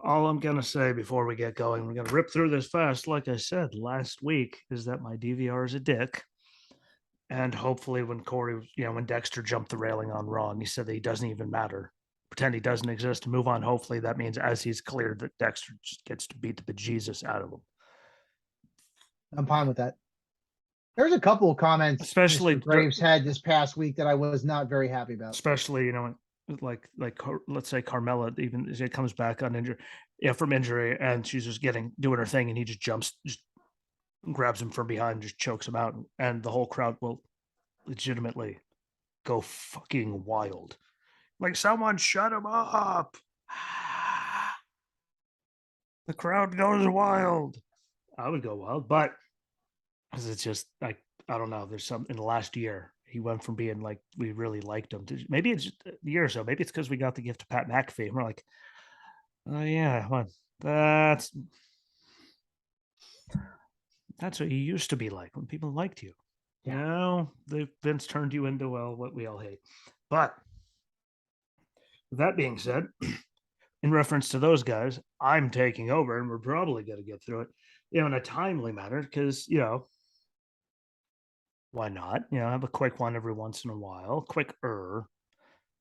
All I'm going to say before we get going, we're going to rip through this fast. Like I said last week, is that my DVR is a dick. And hopefully, when Corey, when Dexter jumped the railing on Raw and he said that he doesn't even matter, pretend he doesn't exist and move on. Hopefully, that means as he's cleared, that Dexter just gets to beat the bejesus out of him. I'm fine with that. There's a couple of comments Mr. Especially, Graves had this past week that I was not very happy about. especially like let's say Carmella, even as it comes back on injury, from injury, and she's just doing her thing, and he just jumps, just grabs him from behind, just chokes him out, and the whole crowd will legitimately go fucking wild. Like, someone shut him up. The crowd goes wild. I would go wild, but because it's just like, I don't know. There's some in the last year. He went from being like we really liked him to maybe it's just a year or so. Maybe it's because we got the gift of Pat McAfee. And we're like, oh yeah, come on. That's what he used to be like when people liked you. Yeah. Now Vince turned you into what we all hate. But that being said, in reference to those guys, I'm taking over, and we're probably going to get through it, in a timely manner, because why not? Have a quick one every once in a while. Quicker.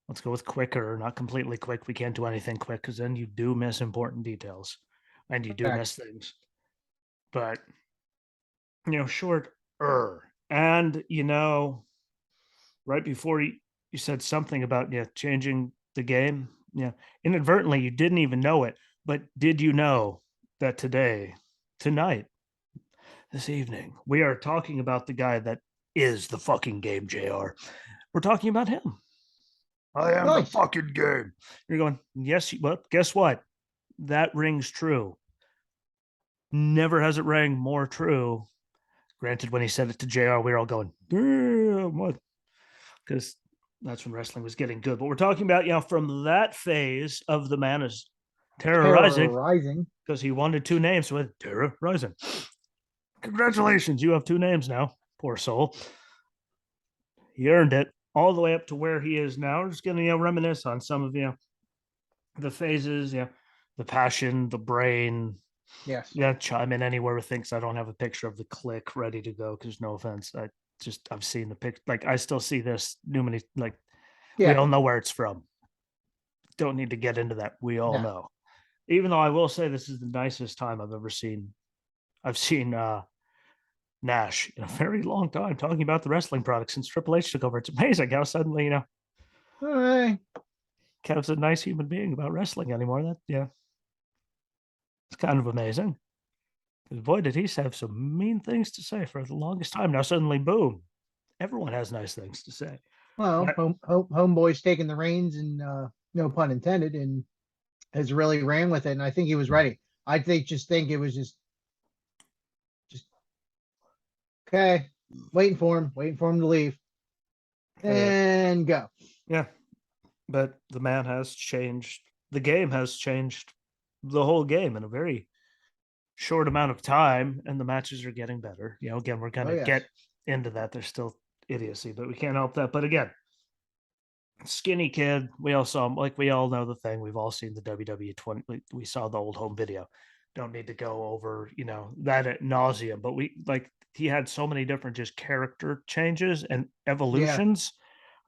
Let's go with quicker, not completely quick. We can't do anything quick because then you do miss important details and you do miss things. But, shorter. And, right before you said something about changing the game. Inadvertently, you didn't even know it. But did you know that tonight, this evening, we are talking about the guy that is the fucking game, JR. We're talking about him. I am the fucking game. You're going, yes, but guess what? That rings true. Never has it rang more true. Granted, when he said it to JR, we were all going, damn, what? Because that's when wrestling was getting good. But we're talking about, from that phase of the man is terrorizing. Because he wanted two names with terrorizing. Congratulations, you have two names now. Poor soul. He earned it all the way up to where he is now. We're just going to reminisce on some of the phases, the passion, the brain. Yes. Yeah, chime in anywhere who thinks I don't have a picture of the click ready to go, because no offense. I've seen the pic. Like, I still see this new many, like, we all know where it's from. Don't need to get into that. We all know. Even though I will say this is the nicest time I've ever seen. I've seen Nash in a very long time talking about the wrestling product since Triple H took over. It's amazing how suddenly, Kev's a nice human being about wrestling anymore. It's kind of amazing. Boy, did he have some mean things to say for the longest time. Now suddenly, boom, everyone has nice things to say. Well, homeboy's taking the reins, and no pun intended, and has really ran with it. And I think he was ready. I think it was just okay, waiting for him to leave and go. Yeah, but the man has changed. The game has changed the whole game in a very short amount of time, and the matches are getting better. Again, we're going to get into that. There's still idiocy, but we can't help that. But again, skinny kid, we all saw him. Like, we all know the thing. We've all seen the WWE 20. We saw the old home video. Don't need to go over, that at nauseum. But he had so many different just character changes and evolutions.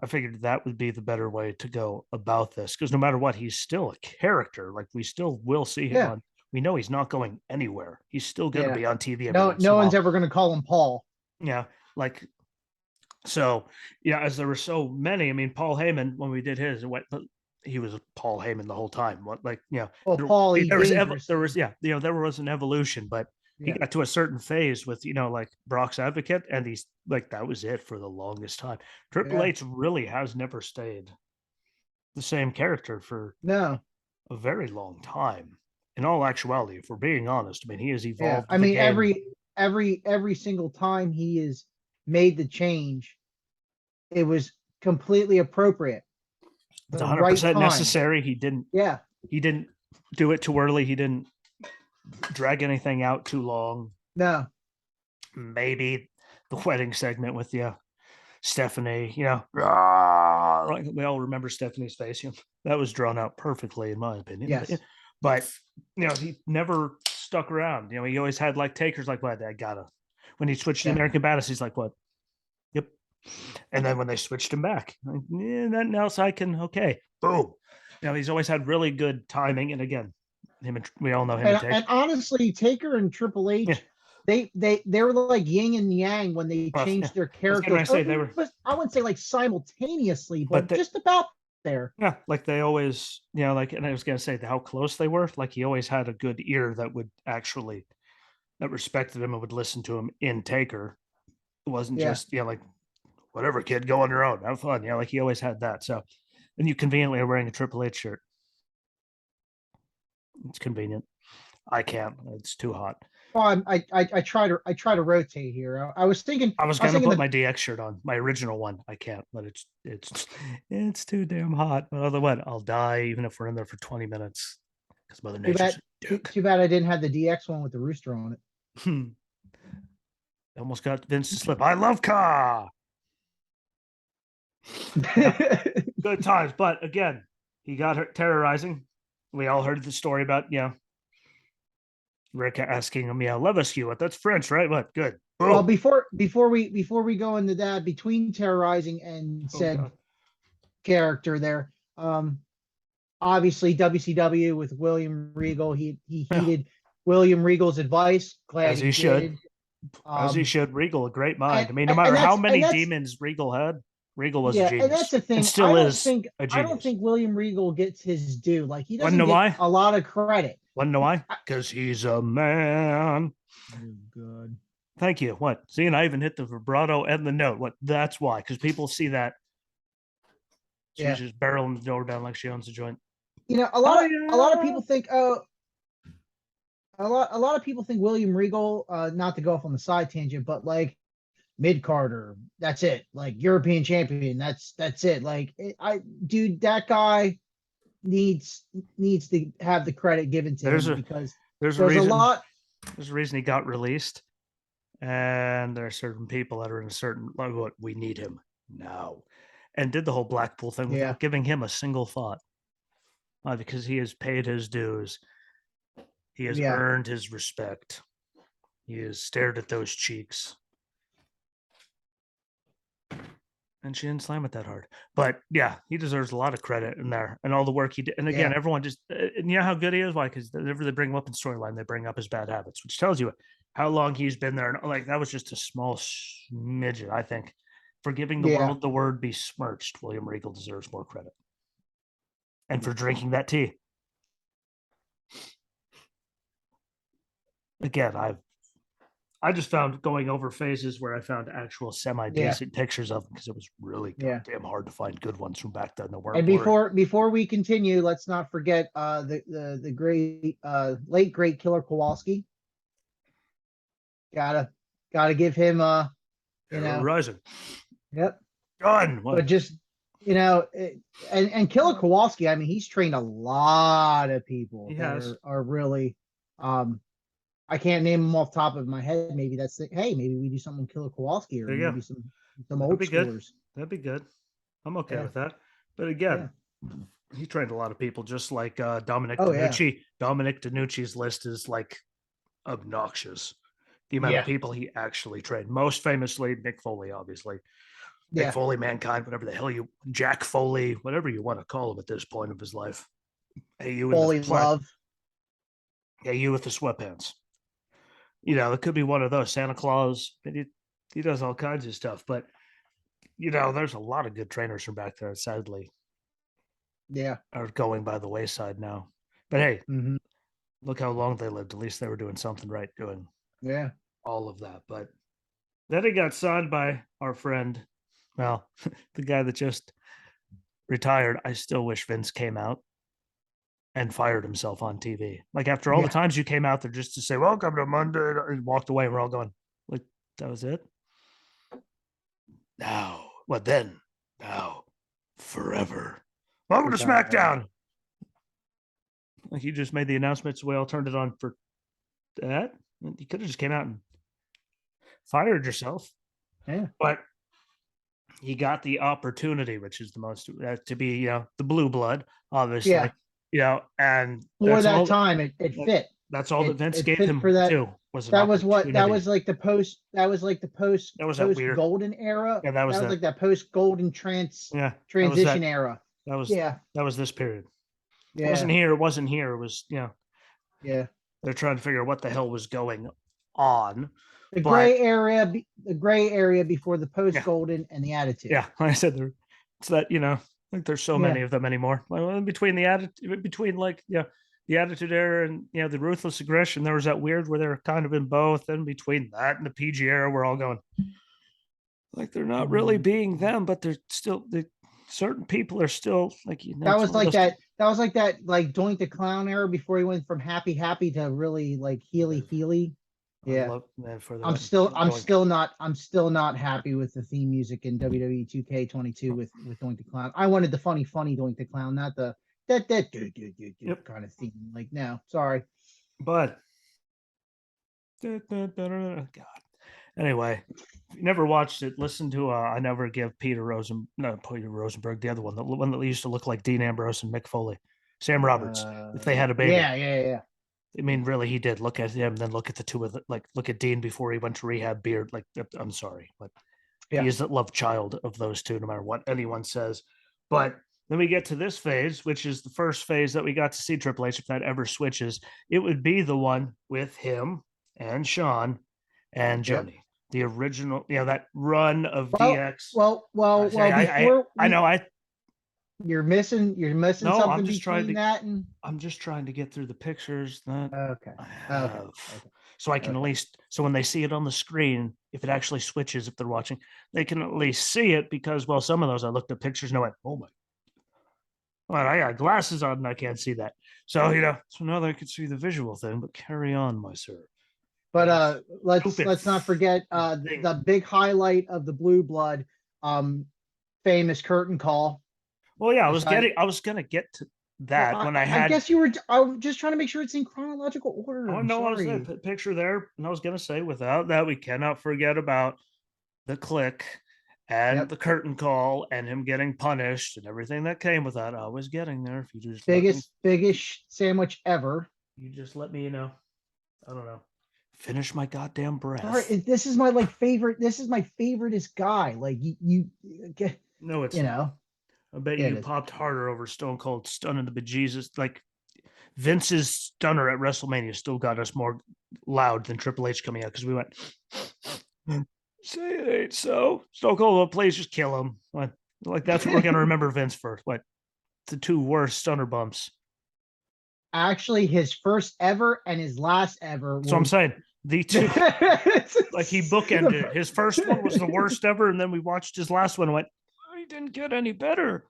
I figured that would be the better way to go about this, because no matter what, he's still a character. Like, we still will see him on. We know he's not going anywhere. He's still going to be on TV. No one's ever going to call him Paul. Yeah, so, as there were so many. I mean, Paul Heyman, when we did his, he was Paul Heyman the whole time. Paul, there was an evolution, but he got to a certain phase with, like Brock's Advocate, and he's like, that was it for the longest time. Triple H really has never stayed the same character for a very long time. In all actuality, if we're being honest, I mean, he has evolved. I mean, every single time he is made the change, it was completely appropriate. It's 100% necessary. He didn't do it too early. He didn't drag anything out too long. No. Maybe the wedding segment with Stephanie, we all remember Stephanie's face. That was drawn out perfectly, in my opinion. Yes. but he never stuck around. He always had like takers like, what, I gotta. When he switched to the American Badass, he's like, what? Yep. And then when they switched him back, like, nothing else I can. Okay, boom. He's always had really good timing. And again, we all know him and Taker. And honestly, Taker and Triple H, they were like yin and yang when they changed their characters. I wouldn't say like simultaneously, but just about there. Yeah, like they always, like, and I was gonna say how close they were. Like he always had a good ear that respected him and would listen to him in Taker. It wasn't just like, whatever, kid, go on your own, have fun. Like he always had that. So, and you conveniently are wearing a Triple H shirt. It's convenient. I can't. It's too hot. Well, I try to rotate here. I was thinking I was gonna put my DX shirt on, my original one. I can't, but it's too damn hot. But otherwise, I'll die even if we're in there for 20 minutes. Because Mother Nature's too bad I didn't have the DX one with the rooster on it. Almost got Vince to slip. I love Ka. Good times, but again, he got her terrorizing. We all heard the story about Rick asking him, "Levesque, what? That's French, right? What? Good." Boom. Well, before we go into that, between terrorizing and said character there, obviously WCW with William Regal, he heeded William Regal's advice. Glad as he should. As he should. Regal, a great mind. No matter how many demons Regal had, Regal was a genius. And that's the thing. And still is a genius. I don't think William Regal gets his due. Like he doesn't get a lot of credit. Wanna know why? Because he's a man. Oh, God. Thank you. What? See, and I even hit the vibrato and the note. What? That's why. Because people see that. She's just barreling the door down like she owns a joint. A lot of people think, a lot of people think William Regal, not to go off on the side tangent, but like mid-carder, that's it. Like European champion, that's it. Like dude, that guy needs to have the credit given to him because there's a lot. There's a reason he got released, and there are certain people that are in a certain level. We need him now, and did the whole Blackpool thing without giving him a single thought, because he has paid his dues. He has earned his respect. He has stared at those cheeks. And she didn't slam it that hard. But yeah, he deserves a lot of credit in there and all the work he did. And again, everyone just, and how good he is? Why? Because whenever they bring him up in storyline, they bring up his bad habits, which tells you how long he's been there. And like, that was just a small smidget, I think. For giving the world the word besmirched, William Regal deserves more credit. And for drinking that tea. Again, I just found going over phases where I found actual semi-decent pictures of them because it was really damn hard to find good ones from back then. And before we continue, let's not forget the great late great Killer Kowalski. Gotta give him rising. Yep. Done. But just and Killer Kowalski, I mean, he's trained a lot of people that are really I can't name them off the top of my head. Maybe that's it. Hey, maybe we do something with Killer Kowalski or maybe some old schoolers. That'd be good. I'm okay with that. But again, he trained a lot of people, just like Dominic DeNucci. Yeah. Dominic DeNucci's list is like obnoxious. The amount of people he actually trained. Most famously, Mick Foley, obviously. Mick Foley, Mankind, whatever the hell Jack Foley, whatever you want to call him at this point of his life. Hey, you Foley love. Yeah, you with the sweatpants. It could be one of those. Santa Claus. He does all kinds of stuff, but there's a lot of good trainers from back there. Sadly, are going by the wayside now. But hey, look how long they lived. At least they were doing something right, doing all of that. But then he got signed by our friend, the guy that just retired. I still wish Vince came out and fired himself on TV. Like after all the times you came out there just to say, "Welcome to Monday," and walked away, we're all going, like, that was it? Now, what then? Now, forever. Welcome to SmackDown. Like you just made the announcements, we all turned it on for that. You could have just came out and fired yourself. Yeah. But he got the opportunity, which is the most to be, the blue blood, obviously. and For that time, it fit. that's all that Vince It gave fit him for that. too, was an That was what that opportunity. was like the post. That was like the That was that post weird. golden era. Yeah, that was That was that. like that post golden Yeah, that was transition that. era. That was Yeah, that was this period. It wasn't yeah, here. It wasn't here. It was yeah. they're trying to figure out what the hell was going on. The But the gray area before the post yeah, golden and the attitude. yeah. Like I said, it's that like there's so Yeah. many of them anymore. Like in between the attitude, between like the attitude era and the ruthless aggression, there was that weird where they were kind of in both. And between that and the PG era, we're all going like they're not really being them, but they're still certain people are still like That it's was one of like those. that. That was like that. Like Doink the Clown era before he went from happy happy to really like Healy. I Yeah. love man for I'm the still I'm Doink. still not I'm still not happy with the theme music in WWE 2K22 with Doink the Clown. I wanted the funny Doink the Clown, not the that Yep. kind of theme. Like no, sorry. But God. Anyway, if you never watched it, listen to I Never Give Peter Rosenberg, the other one, the one that used to look like Dean Ambrose and Mick Foley, Sam Roberts. If they had a baby, Yeah. I mean, really, he did. Look at him, then look at the two of the, like look at Dean before he went to rehab. Beard, like I'm sorry, but he Yeah. is the love child of those two, no matter what anyone says. But then we get to this phase, which is the first phase that we got to see Triple H, if that ever switches. It would be the one with him and Shawn and Yep. Johnny, the original, that run of Well, DX. before I know. you're missing No, something between that and I'm just trying to get through the pictures that okay. I Okay. have. Okay. So I can at Okay. least, so when they see it on the screen, if it actually switches, if they're watching, they can at least see it because, well, some of those I looked at pictures and I went, oh my, well, I got glasses on and I can't see that. So, so now they can see the visual thing, but carry on, my sir. But Stupid let's not forget thing. the big highlight of the Blue Blood famous curtain call. Well, yeah, Aside, I was gonna get to well, that when I I had. guess you were. I was just trying to make sure it's in chronological order. Oh I'm no, I was sorry. that picture there, and I was gonna say without that we cannot forget about the click and Yep. the curtain call and him getting punished and everything that came with that. I was getting there. If you just Biggest sandwich ever. you just let me, I don't know, finish my goddamn Sorry, breath. this is my like favorite. This is my favoriteest guy. Like get, No, it's you not. know. I bet Yeah, it you is. popped harder over Stone Cold stunning the bejesus. Like Vince's stunner at WrestleMania still got us more loud than Triple H coming out because we went, say it ain't so. Stone Cold, please just kill him. What? Like that's what we're gonna remember Vince for. What? The two worst stunner bumps. Actually, his first ever and his last ever So I'm were. saying the two, like he bookended it. His first one was the worst ever, and then we watched his last one and went, oh, he didn't get any better.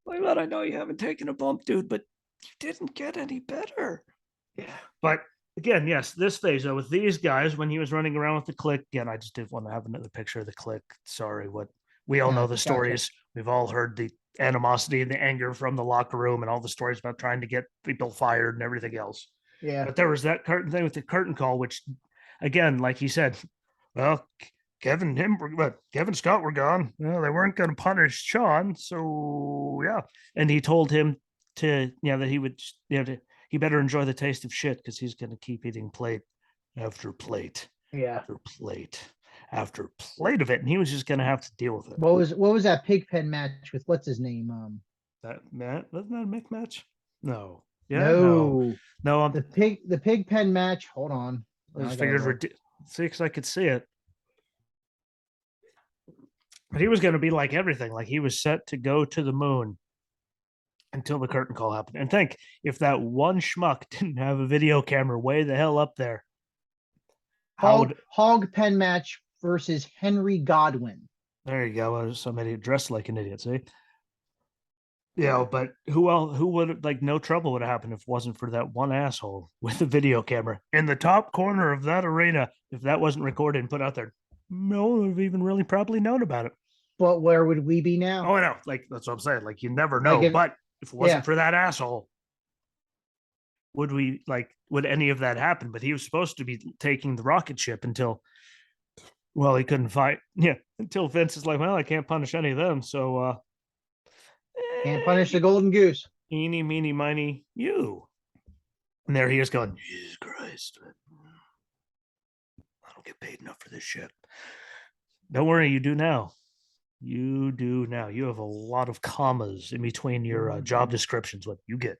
Like that, I know you haven't taken a bump, dude, but you didn't get any better. Yeah. But again, yes, this phase though, with these guys when he was running around with the click. Again, I just didn't want to have another picture of the click. Sorry, what we all know the Gotcha. stories. We've all heard the animosity and the anger from the locker room and all the stories about trying to get people fired and everything else. Yeah. But there was that curtain thing with the curtain call, which again, like he said, well, Kevin Scott were gone. Well, they weren't going to punish Shawn, so yeah. And he told him to, that he would, he better enjoy the taste of shit because he's going to keep eating plate after plate Yeah. after plate after plate of it, and he was just going to have to deal with it. What was that pig pen match with what's his name? That Matt wasn't that a Mick match? No. Yeah, no. The pig pen match. Hold on. I just figured see, because I could see it. But he was going to be like everything. Like he was set to go to the moon until the curtain call happened. And think if that one schmuck didn't have a video camera way the hell up there. Hog pen match versus Henry Godwin. There you go. Somebody dressed like an idiot. See? But who else? Who would like no trouble would have happened if it wasn't for that one asshole with the video camera in the top corner of that arena? If that wasn't recorded and put out there, no one would have even really probably known about it. But where would we be now? Oh, I know. Like that's what I'm saying. Like you never know. But if it wasn't for that asshole, would any of that happen? But he was supposed to be taking the rocket ship until, well, he couldn't fight. Yeah, until Vince is like, well, I can't punish any of them, so can't punish the golden goose. Eeny, meeny, miny, you. And there he is going, Jesus Christ. I don't get paid enough for this shit. Don't worry, you do now. You do now. You have a lot of commas in between your job descriptions. What you get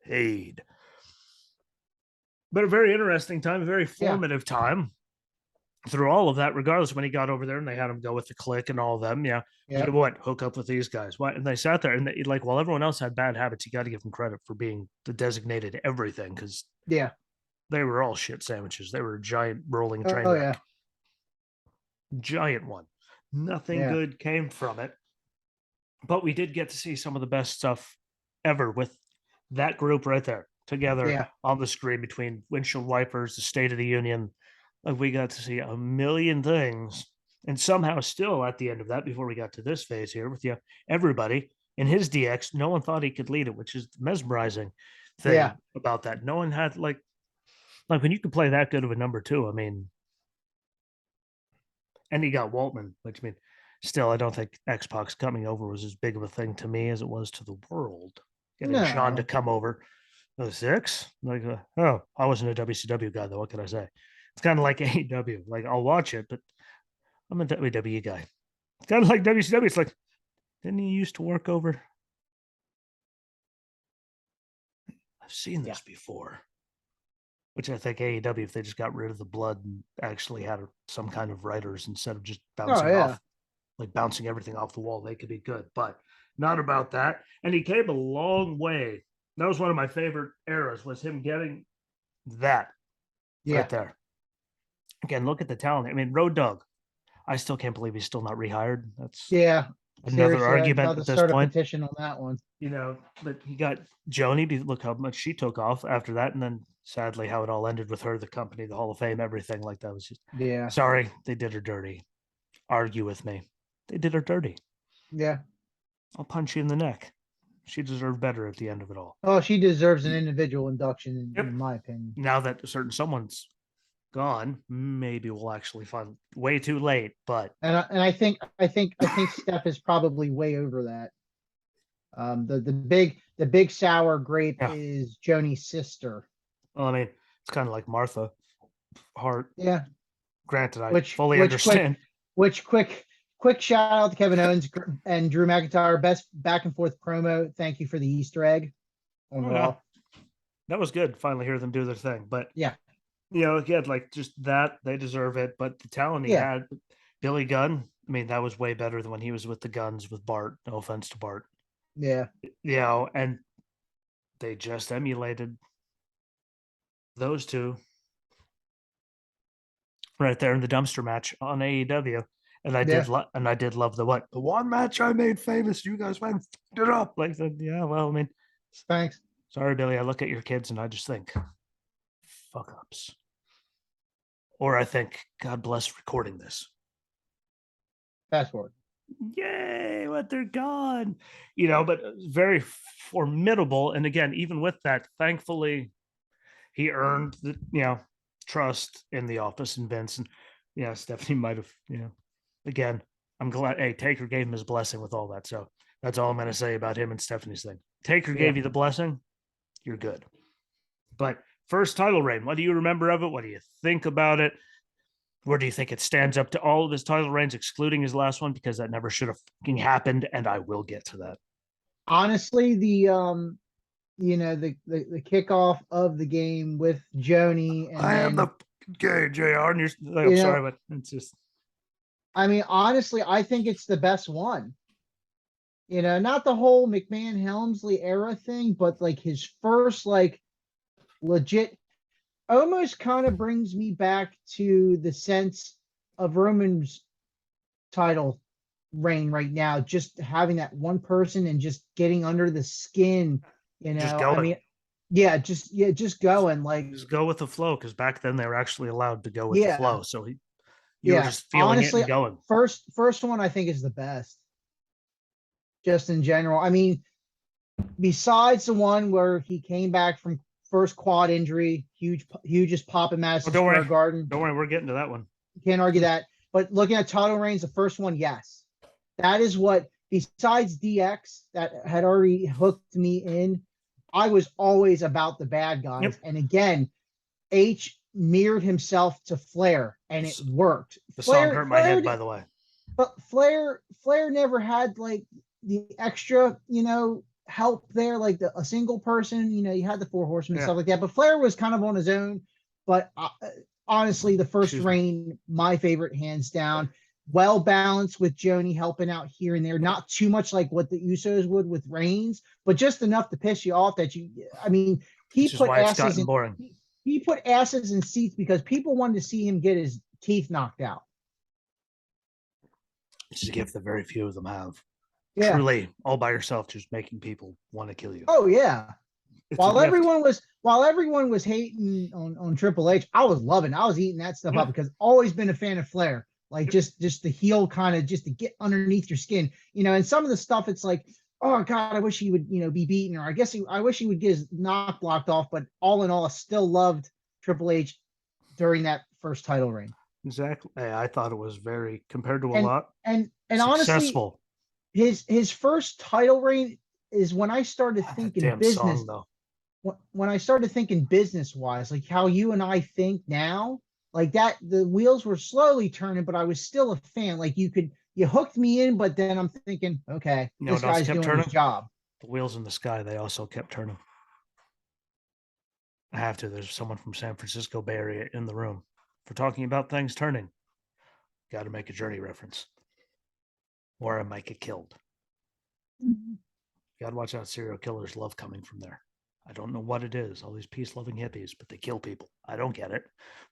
paid. But a very interesting time, a very formative time through all of that, regardless when he got over there and they had him go with the click and all of them. Yeah. What? Hook up with these guys. Why? And they sat there and they, like, while everyone else had bad habits, you got to give them credit for being the designated everything because they were all shit sandwiches. They were a giant rolling train wreck. Giant one. Nothing good came from it. But we did get to see some of the best stuff ever with that group right there together on the screen between windshield wipers, the State of the Union. Like, we got to see a million things. And somehow, still at the end of that, before we got to this phase here with everybody in his DX, no one thought he could lead it, which is the mesmerizing thing about that. No one had like when you could play that good of a number two. I mean, and he got Waltman, which I mean, still, I don't think X-Pac's coming over was as big of a thing to me as it was to the world. Getting Sean to come over. The 6? Like, oh, I wasn't a WCW guy, though. What can I say? It's kind of like AEW. Like, I'll watch it, but I'm a WWE guy. It's kind of like WCW. It's like, didn't he used to work over? I've seen this before. Which I think AEW, if they just got rid of the blood and actually had some kind of writers instead of just bouncing off, like bouncing everything off the wall, they could be good. But not about that. And he came a long way. That was one of my favorite eras, was him getting that right there. Again, look at the talent. I mean, Road Dogg. I still can't believe he's still not rehired. That's another argument at this point. Petition on that one. You know, but he got Joni. Look how much she took off after that, and then sadly how it all ended with her, the company, the Hall of Fame, everything like that was just sorry, they did her dirty. Argue with me. They did her dirty. I'll punch you in the neck. She deserved better at the end of it all. Oh, she deserves an individual induction, in my opinion. Now that someone's gone, maybe we'll actually find way too late. But I think Steph is probably way over that. The big sour grape is Joni's sister. Well, I mean, it's kind of like Martha Hart. Yeah. Granted, I fully understand. Quick shout out to Kevin Owens and Drew McIntyre. Best back and forth promo. Thank you for the Easter egg on Raw. That was good. Finally hear them do their thing. But you know, again, like just that, they deserve it. But the talent he had, Billy Gunn, I mean, that was way better than when he was with the Guns with Bart. No offense to Bart. Yeah. You know, and they just emulated those two right there in the dumpster match on AEW. And I did love the one match I made famous. You guys went it up. Like, well, I mean, thanks. Sorry, Billy. I look at your kids and I just think fuck ups. Or I think, God bless recording this. Fast forward. Yay, what they're gone. You know, but very formidable. And again, even with that, thankfully, he earned the trust in the office and Vince. And Stephanie might have, again, I'm glad. Hey, Taker gave him his blessing with all that. So that's all I'm going to say about him and Stephanie's thing. Taker gave you the blessing. You're good. But first title reign, what do you remember of it? What do you think about it? Where do you think it stands up to all of his title reigns, excluding his last one? Because that never should have fucking happened. And I will get to that. Honestly, the kickoff of the game with Joni. And I am the gay JR. And I'm sorry, but it's just. I mean, honestly, I think it's the best one. Not the whole McMahon Helmsley era thing, but like his first, like, legit, almost kind of brings me back to the sense of Roman's title reign right now. Just having that one person and just getting under the skin, Just going. I mean, just going. Like, just go with the flow, because back then they were actually allowed to go with the flow. So you were just feeling it and going. First one I think is the best. Just in general. I mean, besides the one where he came back from first quad injury, hugest pop in Madison Square Garden. Don't worry, we're getting to that one. Can't argue that. But looking at title reigns, the first one, yes. That is what besides DX that had already hooked me in, I was always about the bad guys. Yep. And again, H mirrored himself to Flair, and it worked. The song Flair, hurt my Flair, head, by the way. but Flair never had like the extra, help there, like a single person. You had the Four Horsemen and Yeah. stuff like that. But Flair was kind of on his own. But honestly, the first Excuse me. reign, my favorite, hands down. Well balanced with Joni helping out here and there, not too much like what the Usos would with Reigns, but just enough to piss you off that I mean, he Which is put why it's asses gotten in boring. he put asses in seats because people wanted to see him get his teeth knocked out. It's a gift that very few of them have. Yeah. Truly, all by yourself, just making people want to kill you. Oh yeah. It's While everyone was hating on Triple H, I was loving. I was eating that stuff up because I've always been a fan of Flair. Like just the heel kind of just to get underneath your skin, and some of the stuff it's like, oh God, I wish he would, be beaten, or I wish he would get his knock blocked off. But all in all, I still loved Triple H during that first title reign. Exactly. I thought it was very, compared to a And lot, and honestly, successful. his first title reign is when I started That thinking damn business. song, though. When I started thinking business wise, like how you and I think now, like that, the wheels were slowly turning, but I was still a fan. Like you hooked me in, but then I'm thinking, okay, this guy's kept doing turning? his job. The wheels in the sky, they also kept turning. I have to. There's someone from San Francisco Bay Area in the room. For talking about things turning, got to make a Journey reference, or I might get killed. Mm-hmm. Got to watch out. Serial killers love coming from there. I don't know what it is. All these peace-loving hippies, but they kill people. I don't get it.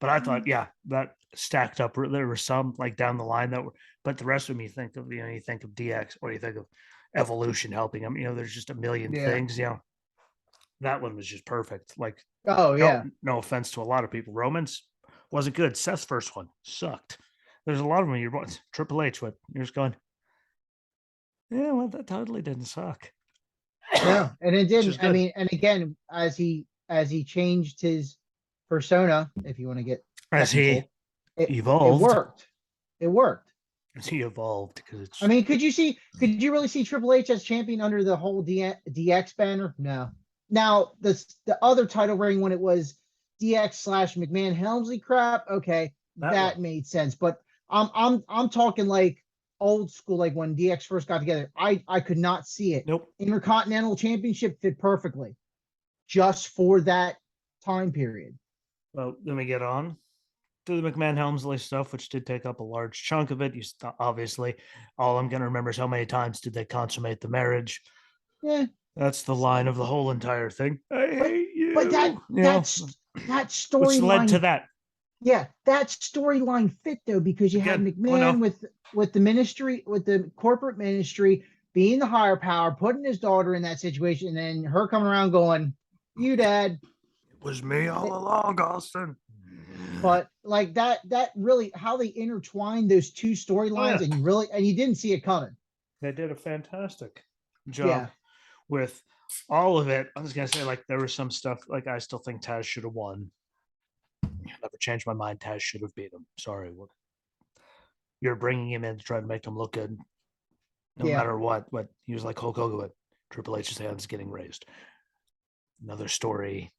But I thought, yeah, that stacked up. There were some like down the line that were, but the rest of me think of, you think of DX or you think of Evolution helping them. There's just a million Yeah. things. That one was just perfect. Like, oh yeah, no offense to a lot of people. Romans wasn't good. Seth's first one sucked. There's a lot of them. You're Triple H. What you're just going, yeah, well, that totally didn't suck. no, and it didn't. I mean, and again, as he changed his persona, if you want to get as he it evolved, worked. It worked. As he evolved, because it's. I mean, could you really see Triple H as champion under the whole DX banner? No. Now the other title reign when it was DX/McMahon Helmsley crap, okay, that made sense. But I'm talking like old school, like when DX first got together. I could not see it. Nope. Intercontinental Championship fit perfectly, just for that time period. Well, let me get on to the McMahon Helmsley stuff, which did take up a large chunk of it. Obviously, all I'm going to remember is how many times did they consummate the marriage. Yeah. That's the line of the whole entire thing. I hate you. But that storyline, which led to that. Yeah, that storyline fit though because you had McMahon with the ministry, with the corporate ministry being the higher power, putting his daughter in that situation, and then her coming around going, "You dad." It was me all along, Austin. But like that really how they intertwined those two storylines, and you didn't see it coming. They did a fantastic job with all of it. I was gonna say, like, there was some stuff like I still think Taz should have won. Never changed my mind. Taz should have beat him. Sorry, you're bringing him in to try to make him look good, no matter what. But he was like Hulk Hogan, but Triple H's hands getting raised. Another story.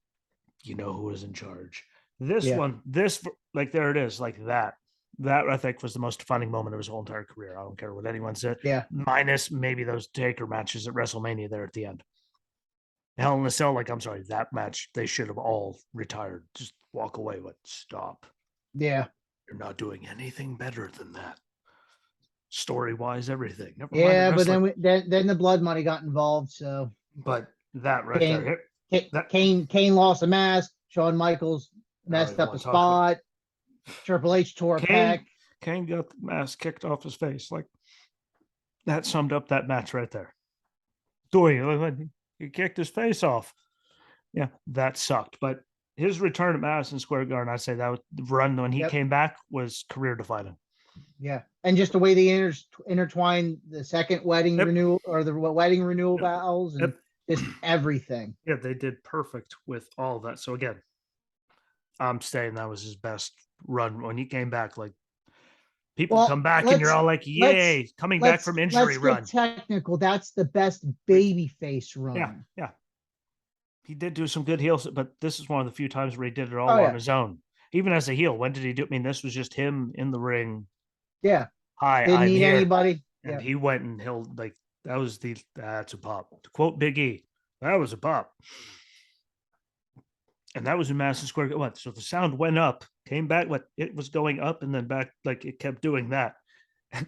You know who was in charge. This one, like there it is, like that. That I think was the most defining moment of his whole entire career. I don't care what anyone said. Yeah. Minus maybe those Taker matches at WrestleMania there at the end. Hell in a Cell, like, I'm sorry, that match, they should have all retired. Just walk away. But stop. Yeah. You're not doing anything better than that. Story-wise, everything. Never mind but then the blood money got involved, so. But that right there. Kane lost a mask. Shawn Michaels messed up a spot. Triple H tore a pec. Kane got the mask kicked off his face. Like, that summed up that match right there. He kicked his face off. Yeah, that sucked. But his return at Madison Square Garden, I'd say that was the run when he came back was career defining. Yeah, and just the way they intertwined the second wedding renewal or the wedding renewal vows and just everything. Yeah, they did perfect with all that. So again, I'm saying that was his best run when he came back. Like, People Well, come back and you're all like, let's yay, coming back from injury let's get run. technical. That's the best baby face Yeah, run. yeah. He did do some good heels, but this is one of the few times where he did it all Oh on yeah, his own. Even as a heel, when did he do? I mean, this was just him in the ring. yeah. Hi, Didn't I'm need here. anybody. And Yeah, he went and held like that's a pop. To quote Big E, that was a pop. And that was in Madison Square. What? So the sound went up, came back. What? It was going up and then back. Like it kept doing that,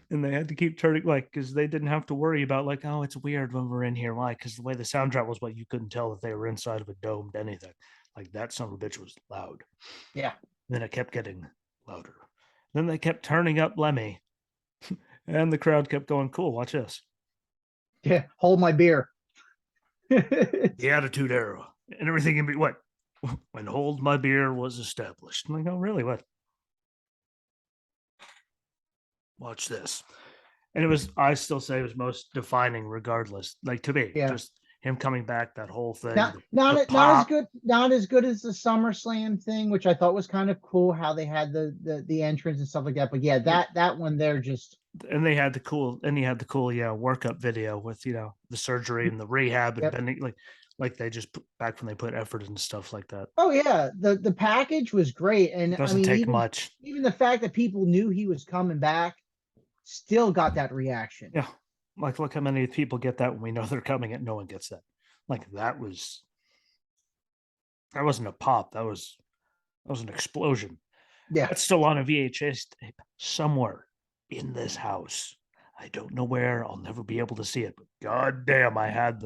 and they had to keep turning like because they didn't have to worry about like, oh, it's weird when we're in here. Why? Because the way the sound drop was, what you couldn't tell that they were inside of a domed anything. Like that son of a bitch was loud. yeah. And then it kept getting louder. Then they kept turning up Lemmy, and the crowd kept going, "Cool, watch this." Yeah, hold my beer. The Attitude Era and everything in what when Hold My Beer was established. I'm like, oh, really? What? Watch this. And it was, I still say it was most defining regardless. Like to me, Yeah. just him coming back, that whole thing, Not the not as pop. good, not as good as the SummerSlam thing, which I thought was kind of cool how they had the entrance and stuff like that. But yeah, that one there just And they had the cool, and he had the cool, workup video with, the surgery and the rehab and yep. bending, like they just put back when they put effort and stuff like that. Oh yeah, the package was great, It and I doesn't mean take much. even the fact that people knew he was coming back still got that reaction. Yeah. Like, look how many people get that when we know they're coming and no one gets that. Like that wasn't a pop. That was an explosion. Yeah, That's still on a VHS tape somewhere in this house. I don't know where. I'll never be able to see it. But god damn, I had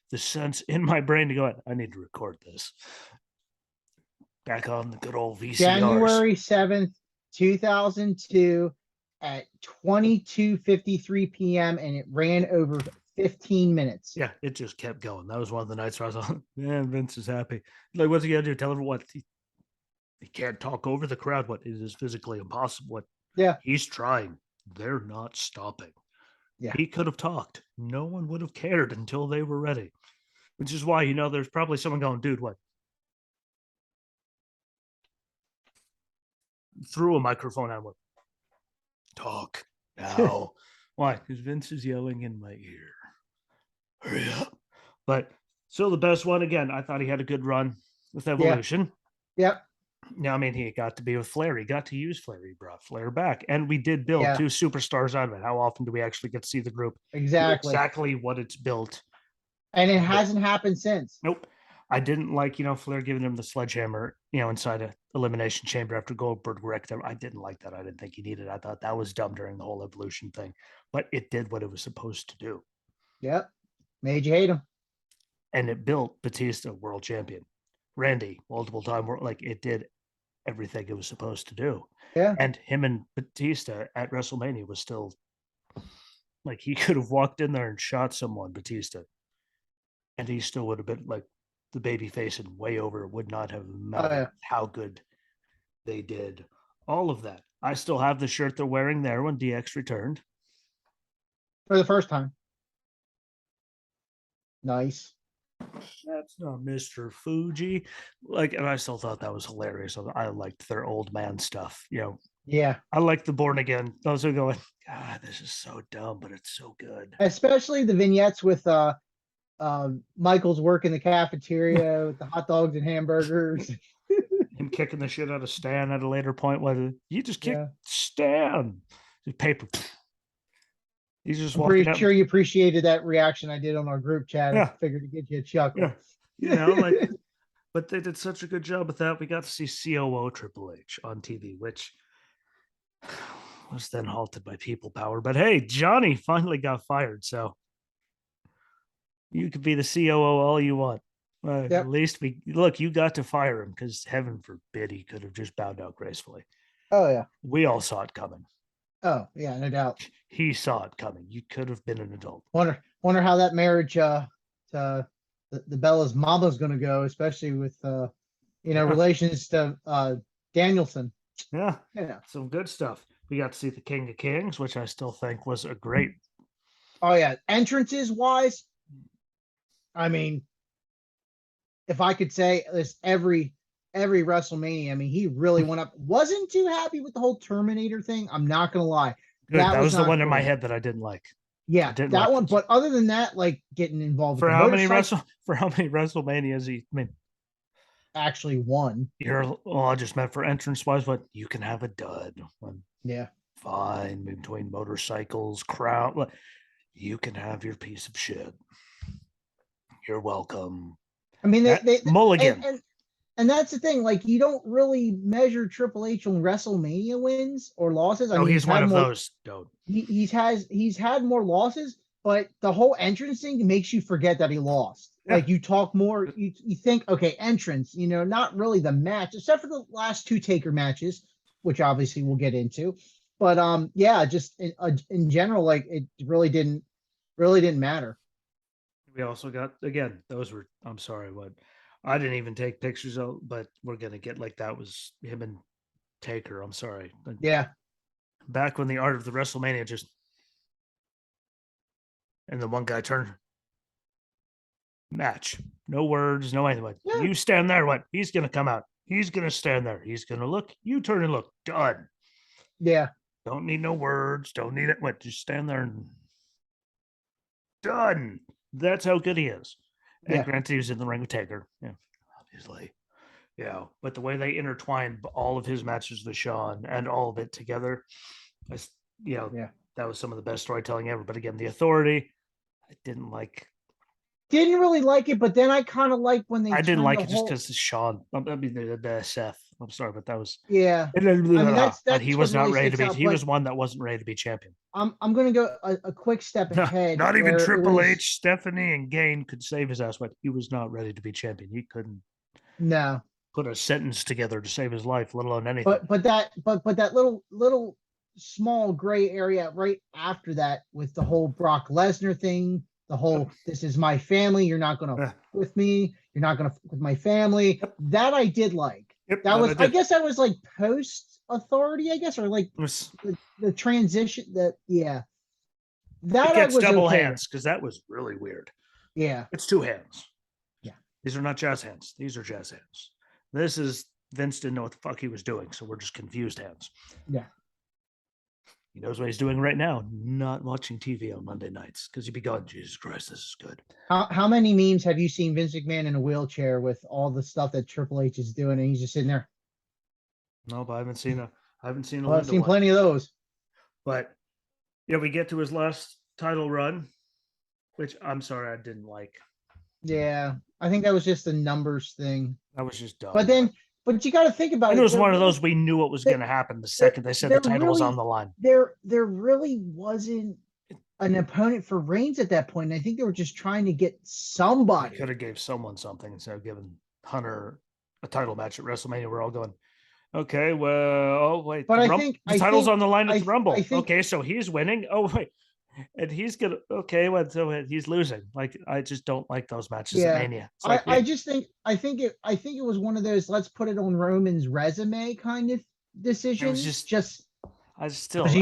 the sense in my brain to go, I need to record this. Back on the good old VCRs. January 7th, 2002, at 22:53 p.m. and it ran over 15 minutes. Yeah, it just kept going. That was one of the nights where I was like, man, Vince is happy. Like, what's he gonna do? Tell everyone what he can't talk over the crowd. What, it is physically impossible. What, Yeah, he's trying. They're not stopping. yeah. He could have talked. No one would have cared until they were ready. Which is why, there's probably someone going, dude, what? Threw a microphone at him. Talk now. Why? Because Vince is yelling in my ear. Hurry up. But still the best one. Again, I thought he had a good run with Evolution. Yep. Now, I mean, he got to be with Flair. He got to use Flair. He brought Flair back. And we did build Yeah. two superstars out of it. How often do we actually get to see the group do Exactly. exactly what it's built? And it hasn't happened since. Nope. I didn't like, Flair giving him the sledgehammer, inside a elimination chamber after Goldberg wrecked him. I didn't like that. I didn't think he needed it. I thought that was dumb during the whole Evolution thing, but it did what it was supposed to do. Yep. Made you hate him. And it built Batista world champion. Randy, multiple time, like it did everything it was supposed to do. Yeah. And him and Batista at WrestleMania was still like, he could have walked in there and shot someone, Batista, and he still would have been like the baby face and way over. Would not have mattered how good they did all of that. I still have the shirt they're wearing there when DX returned for the first time. Nice. That's not Mr. Fuji. Like, and I still thought that was hilarious. I liked their old man stuff. Yeah. I like the Born Again. Those are going, God, this is so dumb, but it's so good. Especially the vignettes with Michael's work in the cafeteria with the hot dogs and hamburgers. Him kicking the shit out of Stan at a later point. Whether you just kick Stan, just paper. He's just I'm pretty sure you appreciated that reaction I did on our group chat. I figured to get you a chuckle. Yeah. But they did such a good job with that. We got to see COO Triple H on TV, which was then halted by people power. But hey, Johnny finally got fired, so you could be the COO all you want. At least you got to fire him, because heaven forbid he could have just bowed out gracefully. Oh yeah, we all saw it coming. Oh yeah, no doubt. He saw it coming. You could have been an adult. Wonder how that marriage to the Bella's mama's going to go, especially with relations to Danielson. Yeah, some good stuff. We got to see the King of Kings, which I still think was a great. Oh yeah, entrances wise, I mean, if I could say this, every every WrestleMania. I mean, he really went up. Wasn't too happy with the whole Terminator thing. I'm not gonna lie. Good. That That was was the not one in my cool. head that I didn't like. I Yeah, didn't that like one. this. But other than that, like getting involved with For the how many motorcycle, WrestleManias he, I mean, actually won. you're well, I just meant for entrance wise, but you can have a dud. When Yeah. fine between motorcycles, crowd, you can have your piece of shit. You're welcome. I mean, Mulligan. and that's the thing. Like, you don't really measure Triple H on WrestleMania wins or losses. I Oh, mean, he's one of those. Dude. he's had more losses, but the whole entrance thing makes you forget that he lost. Yeah. Like, you talk more, you think, okay, entrance, not really the match, except for the last two Taker matches, which obviously we'll get into. But yeah, just in general, like, it really didn't matter. We also got again. Those were. I'm sorry, what I didn't even take pictures of, but we're gonna get like that was him and Taker. I'm sorry. Yeah, Back when the art of the WrestleMania just and the one guy turned match. No words, no anything. Like, yeah, you stand there. What? He's gonna come out. He's gonna stand there. He's gonna look. You turn and look. Done. yeah, Don't need no words. Don't need it. What? Just stand there and done. That's how good he is. And yeah, granted, he was in the ring with Taker. Yeah, obviously. Yeah, but the way they intertwined all of his matches with Sean and all of it together, I, yeah. that was some of the best storytelling ever. But again, the Authority, I didn't like. Didn't really like it, but then I kind of like when they I didn't turned like the it just whole. because Sean. I mean, the Seth. I'm sorry, but that was. Yeah, I mean, But he that's what was not really ready to sticks be. out. He But was one that wasn't ready to be champion. I'm gonna go a quick step No, ahead not even where it Triple was H, Stephanie, and Gain could save his ass. But he was not ready to be champion. He couldn't no, put a sentence together to save his life, let alone anything. but that little small gray area right after that with the whole Brock Lesnar thing, the whole this is my family, you're not gonna Uh, with me, you're not gonna with my family. yep, That I did like. yep, That that I was, I did. guess, that was like post Authority, I guess, or like It was the transition. That, yeah, it that I gets was double okay with. hands because that was really weird. Yeah, It's two hands. yeah, These are not jazz hands. These are jazz hands. This is Vince didn't know what the fuck he was doing, so we're just confused hands. yeah. He knows what he's doing right now, not watching TV on Monday nights because he'd be going, Jesus Christ, this is good. How many memes have you seen Vince McMahon in a wheelchair with all the stuff that Triple H is doing, and he's just sitting there? No, but I haven't seen a Well, I've Linda seen one. plenty of those. But yeah, we get to his last title run, which I'm sorry I didn't like. Yeah, I think that was just a numbers thing. That was just dumb. But then, but you got to think about And it it. was one of those we knew what was going There, to happen the second they said the title was on the line. there really wasn't an opponent for Reigns at that point. And I think they were just trying to get They somebody. could have gave someone something instead of giving Hunter a title match at WrestleMania. We're all going, okay, well, oh wait, But the title's on the line at the I Rumble. think, Okay, so he's winning. Oh wait, and he's gonna okay, well, so he's losing. Like I just don't like those matches at yeah, Mania. It's like I think it was one of those let's put it on Roman's resume kind of it was decisions. just Just I because still I just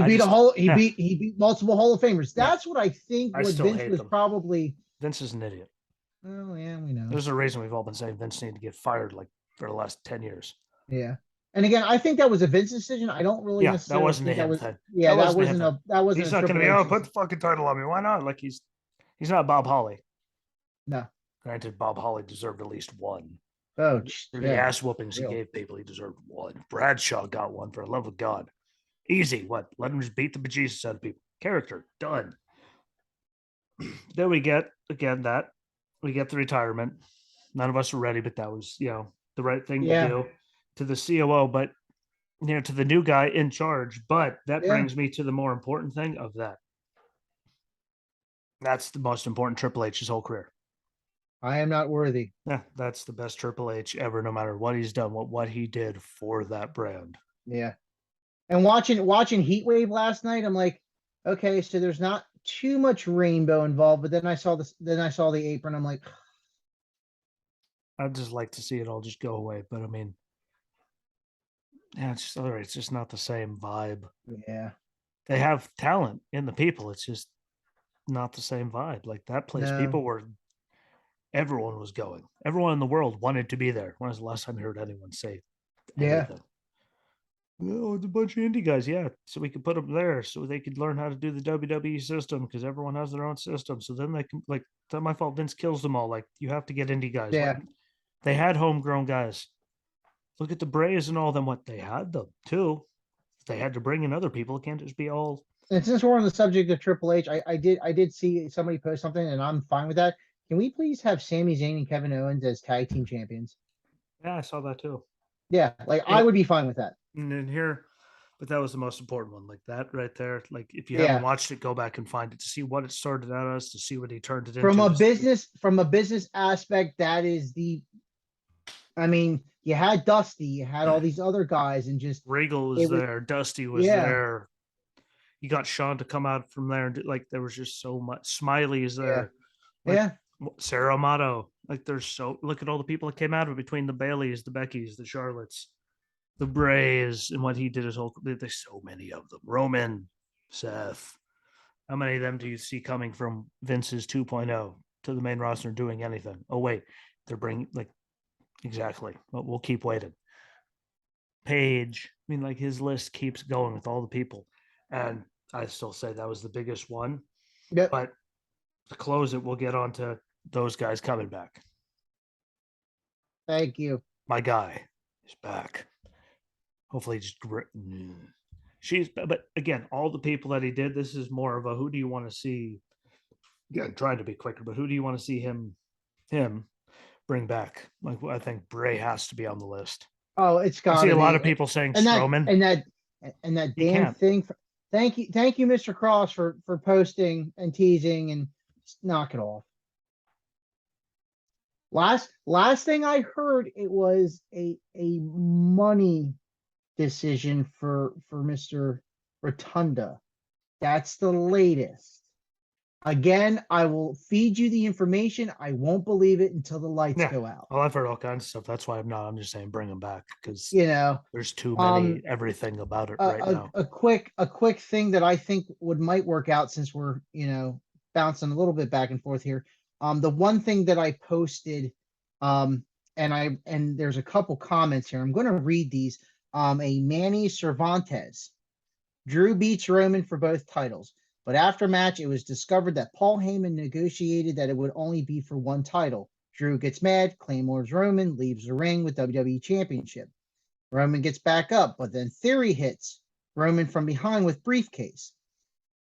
yeah, he beat multiple Hall of Famers. yeah, That's what I think I what still Vince hate was them. probably. Vince is an idiot. Oh yeah, we know. There's a reason we've all been saying Vince needed to get fired like for the last 10 years. Yeah. And again, I think that was a Vince decision. I don't really Yeah, that necessarily wasn't a think that him was. thing. Yeah, That wasn't a him thing. that wasn't He's a not going to Triple be, oh, H. put the fucking title on me. Why not? Like he's not Bob Holly. No. Granted, Bob Holly deserved at least one. Oh, Through the yeah. ass whoopings he gave people, he deserved one. Bradshaw got one for the love of God. Easy. What? Let him just beat the bejesus out of people. Character. Done. Then we get, again, that. We get the retirement. None of us were ready, but that was, the right thing to Yeah. do to the COO, but, to the new guy in charge. But that Yeah. brings me to the more important thing of that. That's the most important Triple H's whole career. I am not worthy. Yeah, that's the best Triple H ever, no matter what he's done, what he did for that brand. Yeah. And watching Heat Wave last night, I'm like, okay, so there's not too much rainbow involved, but then I saw the apron. I'm like, I'd just like to see it all just go away. But I mean, yeah, it's just all right. It's just not the same vibe. yeah. They have talent in the people. It's just not the same vibe. Like that place, No. people were everyone was going. Everyone in the world wanted to be there. When was the last time you heard anyone say Yeah. anything? No, it's a bunch of indie guys. Yeah, so we could put them there so they could learn how to do the WWE system because everyone has their own system. So then they can like. It's not my fault. Vince kills them all. Like you have to get indie guys. What Yeah. they had homegrown guys. Look at the Braves and all them. What they had them too. They had to bring in other people. It can't just be all. And since we're on the subject of Triple H, I did see somebody post something, and I'm fine with that. Can we please have Sami Zayn and Kevin Owens as tag team champions? Yeah, I saw that too. Yeah, like I Yep. would be fine with that. And then here, but that was the most important one. Like that right there. Like if you haven't Yeah. watched it, go back and find it to see what it started out as, to see what he turned it From into. a business aspect, that is the I mean, you had Dusty, you had all these other guys, and just Regal was it was there, Dusty was yeah, there. You got Sean to come out from there, and like there was just so much. Smiley is yeah, there, like yeah, Sarah Amato. Like there's so look at all the people that came out of it between the Baileys, the Beckys, the Charlottes, the Brays, and what he did his whole. There's so many of them. Roman, Seth. How many of them do you see coming from Vince's 2.0 to the main roster doing anything? Oh wait, they're bringing like exactly. But we'll keep waiting. Page. I mean, like his list keeps going with all the people, and I still say that was the biggest one. yep. But to close it, we'll get on to those guys coming back. Thank you. My guy is back. Hopefully, just she's. But again, all the people that he did. This is more of a who do you want to see? Again, trying to be quicker, but who do you want to see him bring back? Like I think Bray has to be on the list. Oh, it's I got see to a lot be, of people saying and that Strowman. and that and that He damn can't. thing. Thank you, Mr. Cross, for posting and teasing and knock it off. Last thing I heard, it was a money decision for Mr. Rotunda. That's the latest. Again, I will feed you the information. I won't believe it until the lights Yeah. go out. Well, I've heard all kinds of stuff. That's why I'm not. I'm just saying bring him back because You know, there's too many um, everything about it a, right now. a quick thing that I think might work out, since we're bouncing a little bit back and forth here. The one thing that I posted, um, and there's a couple comments here. I'm going to read these. A Manny Cervantes. Drew beats Roman for both titles, but after match, it was discovered that Paul Heyman negotiated that it would only be for one title. Drew gets mad, claymores Roman, leaves the ring with WWE Championship. Roman gets back up, but then Theory hits Roman from behind with briefcase.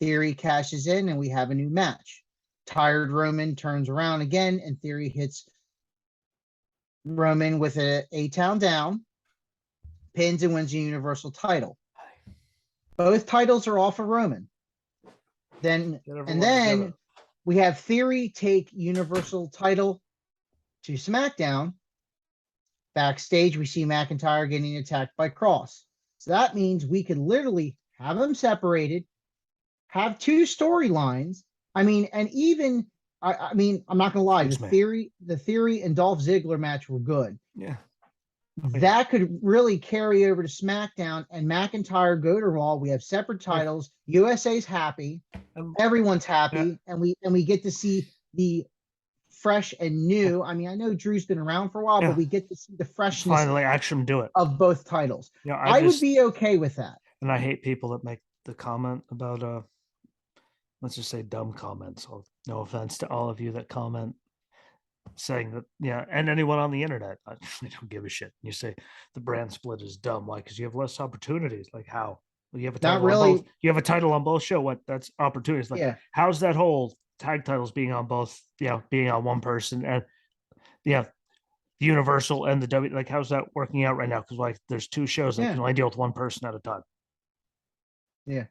Theory cashes in, and we have a new match. Tired Roman turns around again, and Theory hits Roman with a town down, pins and wins the Universal title. Both titles are off of Roman. Then we have Theory take Universal title to SmackDown. Backstage, we see McIntyre getting attacked by Cross. So that means we could literally have them separated, have two storylines. I mean, and even I mean, I'm not gonna lie, the Theory and Dolph Ziggler match were good. Yeah. That could really carry over to SmackDown, and McIntyre go to Raw. We have separate titles. USA's happy. Everyone's happy, and we get to see the fresh and new. I mean, I know Drew's been around for a while, but we get to see the freshness finally action do it of both titles. Yeah, I would be okay with that. And I hate people that make the comment about let's just say dumb comments. No offense to all of you that comment saying that, yeah, and anyone on the internet, I don't give a shit. You say the brand split is dumb. Why? Because you have less opportunities. Like how? Well, you have a title Not really. on both. You have a title on both show. What? That's opportunities. Like how's that whole tag titles being on both? Being on one person and the Universal and the W. Like how's that working out right now? Because like there's two shows that can only deal with one person at a time. Yeah.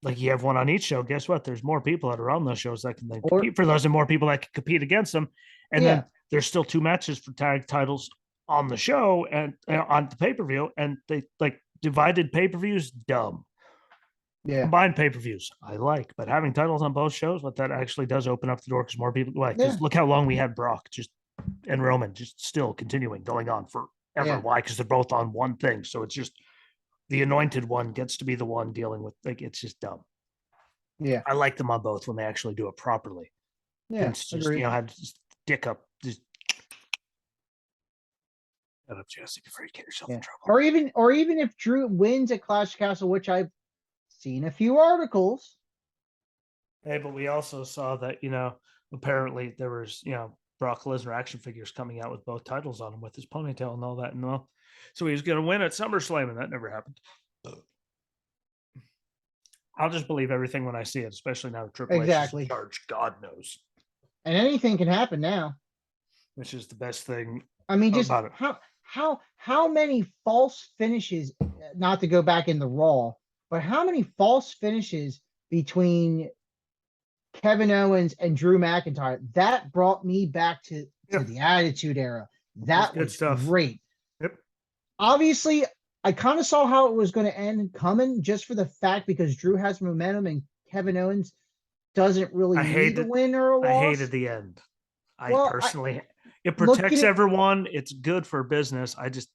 Like you have one on each show. Guess what? There's more people that are on those shows that can then compete for those, and more people that can compete against them. And then there's still two matches for tag titles on the show and on the pay-per-view, and they like divided pay-per-views, dumb. Yeah. Combined pay-per-views, I like, but having titles on both shows, what that actually does open up the door because more people like. Because look how long we had Brock and Roman just still continuing going on forever. Why? Because they're both on one thing, so it's just the anointed one gets to be the one dealing with it's just dumb. Yeah, I like them on both when they actually do it properly. Yeah, it's just had just dick up, just Shut up, Jesse, before you get yourself in Yeah. trouble. Or even if Drew wins at Clash Castle, which I've seen a few articles. Hey, but we also saw that, apparently there was, Brock Lesnar action figures coming out with both titles on him with his ponytail and all that and all. So he was going to win at SummerSlam, and that never happened. I'll just believe everything when I see it, especially now that Triple H is in Exactly. charge. God knows. And anything can happen now. Which is the best thing I mean, just about it. how many false finishes, not to go back in the Raw, but how many false finishes between Kevin Owens and Drew McIntyre? That brought me back to Yeah. the Attitude Era. That's That good was stuff. great. Yep. Obviously, I kind of saw how it was going to end coming just for the fact because Drew has momentum and Kevin Owens doesn't really I need a hated win or a I loss. hated the end. I Well, personally it look at protects it. everyone. It's good for business. I just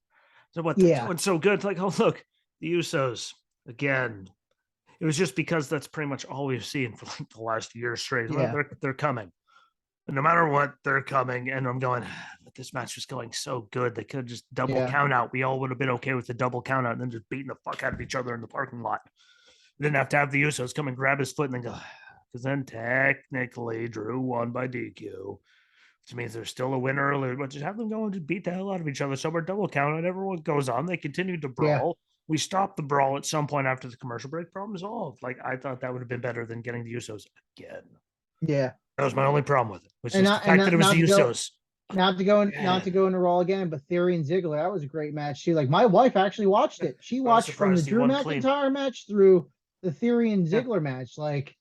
what they're Yeah. doing so good. Like, oh look, the Usos again. It was just because that's pretty much all we've seen for like the last year straight. Well, Yeah. they're coming. And no matter what, they're coming. And I'm going, but this match was going so good. They could have just double Yeah. count out. We all would have been okay with the double count out and then just beating the fuck out of each other in the parking lot. We didn't have to have the Usos come and grab his foot and then go, because then technically Drew won by DQ, which means there's still a winner earlier, but just have them go and just beat the hell out of each other. So we're double count and everyone goes on. They continue to Yeah. brawl. We stopped the brawl at some point after the commercial break. Problem solved. Like, I thought that would have been better than getting the Usos again. Yeah. That was my only problem with it, which And is the not and fact that it was not the to go Usos. not to go into Raw again, but Theory and Ziggler, that was a great match too. Like my wife actually watched it. She I was watched from the surprised he Drew won clean. McIntyre match through the Theory and Yeah. Ziggler match. Like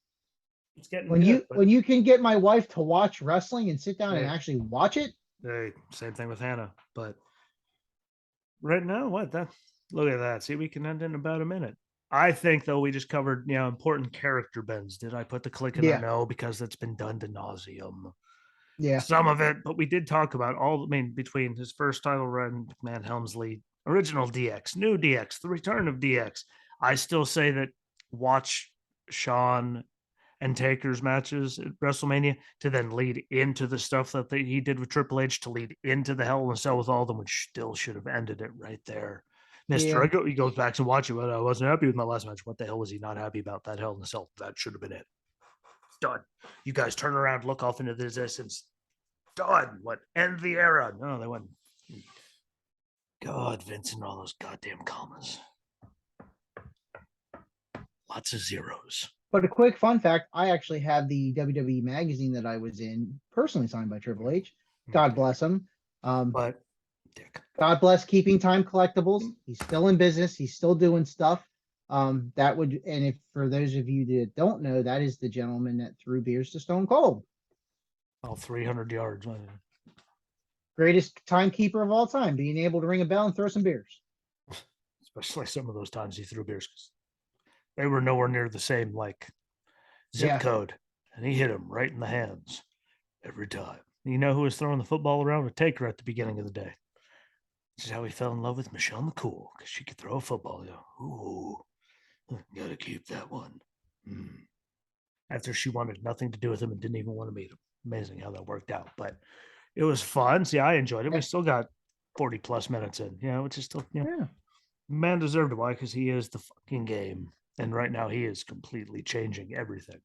It's getting when good. when you can get my wife to watch wrestling and sit down and Hey. actually watch it. Hey, same thing with Hannah. But right now, look at that. See, we can end in about a minute. I think though we just covered important character bends. Did I put the click in there? Yeah. No, because that's been done to nauseum. Yeah. Some of it, but we did talk about between his first title run, McMahon Helmsley, original DX, new DX, the return of DX. I still say that watch Shawn and Taker's matches at WrestleMania to then lead into the stuff that he did with Triple H to lead into the Hell in a Cell with all of them, which still should have ended it right there. Mr. Yeah. He goes back and watch it, but I wasn't happy with my last match. What the hell was he not happy about that Hell in a Cell? That should have been it. Done. You guys turn around, look off into the distance. Done. What? End the era. No, they went. God, Vince and all those goddamn commas. Lots of zeros. But a quick fun fact, I actually have the WWE magazine that I was in personally signed by Triple H. God bless him. But dick. God bless Keeping Time Collectibles. He's still in business. He's still doing stuff. That would, and if for those of you that don't know, that is the gentleman that threw beers to Stone Cold. All 300 yards. Greatest timekeeper of all time, being able to ring a bell and throw some beers. Especially some of those times he threw beers because they were nowhere near the same zip code, and he hit him right in the hands every time. You know who was throwing the football around with Taker at the beginning of the day? This is how he fell in love with Michelle McCool because she could throw a football. Ooh, gotta keep that one. After she wanted nothing to do with him and didn't even want to meet him. Amazing how that worked out, but it was fun. See, I enjoyed it. We still got 40 plus minutes in, which is still, man deserved it. Why? Because he is the fucking game. And right now he is completely changing everything.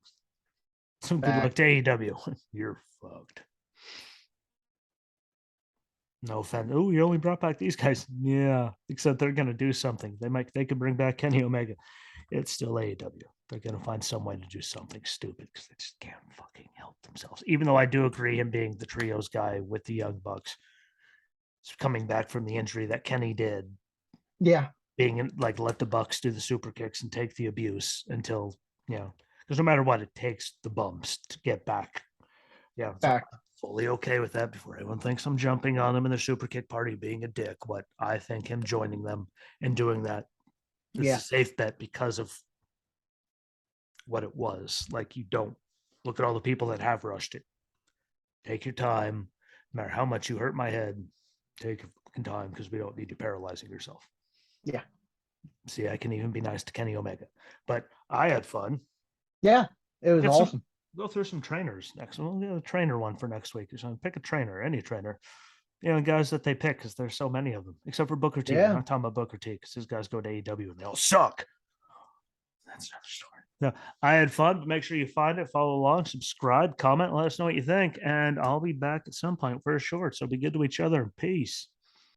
So good luck to AEW. You're fucked. No offense. Oh, you only brought back these guys. Yeah, except they're gonna do something. They could bring back Kenny Omega. It's still AEW. They're gonna find some way to do something stupid because they just can't fucking help themselves. Even though I do agree him being the trios guy with the Young Bucks, coming back from the injury that Kenny did. Yeah. Being like, let the Bucks do the super kicks and take the abuse until, because no matter what, it takes the bumps to get back. Yeah. So I'm fully okay with that before anyone thinks I'm jumping on them in the super kick party being a dick. What I think him joining them and doing that is a safe bet because of what it was. Like, you don't look at all the people that have rushed it. Take your time. No matter how much you hurt my head, take your fucking time because we don't need you paralyzing yourself. Yeah. See, I can even be nice to Kenny Omega, but I had fun. Yeah, it was awesome. Go through some trainers next. We'll get a trainer one for next week or something. Pick a trainer, any trainer. guys that they pick because there's so many of them, except for Booker T. We're Yeah. not talking about Booker T because his guys go to AEW and they all suck. That's another story. No, I had fun. Make sure you find it, follow along, subscribe, comment, let us know what you think. And I'll be back at some point for a short. So be good to each other. Peace.